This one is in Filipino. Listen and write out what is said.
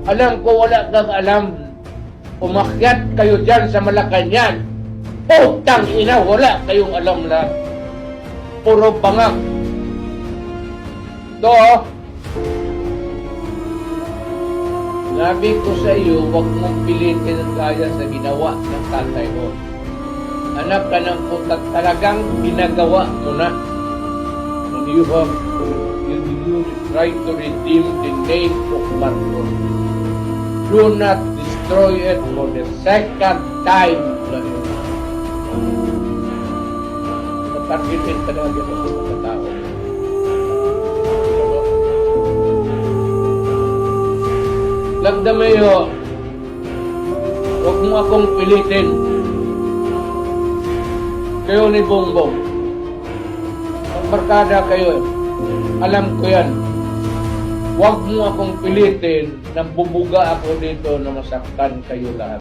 Alam ko wala kang alam. Umakyat kayo dyan sa Malacanang. Putang ina, wala kayong alam na puro bangak. Ito, sabi ko sa iyo, huwag mong pilitin ang kaya sa ginawa ng tatay mo. Anak ka ng putat, talagang ginagawa mo na. And you try to redeem the name of Marcos. Do not destroy it for the second time. Natargetin talaga ng mga tao. Lagdamayo, huwag mo akong pilitin. Kayo ni Bongbong. Magbarkada kayo. Alam ko yan. Huwag mo akong pilitin na bubuga ako dito na masaktan kayo lahat.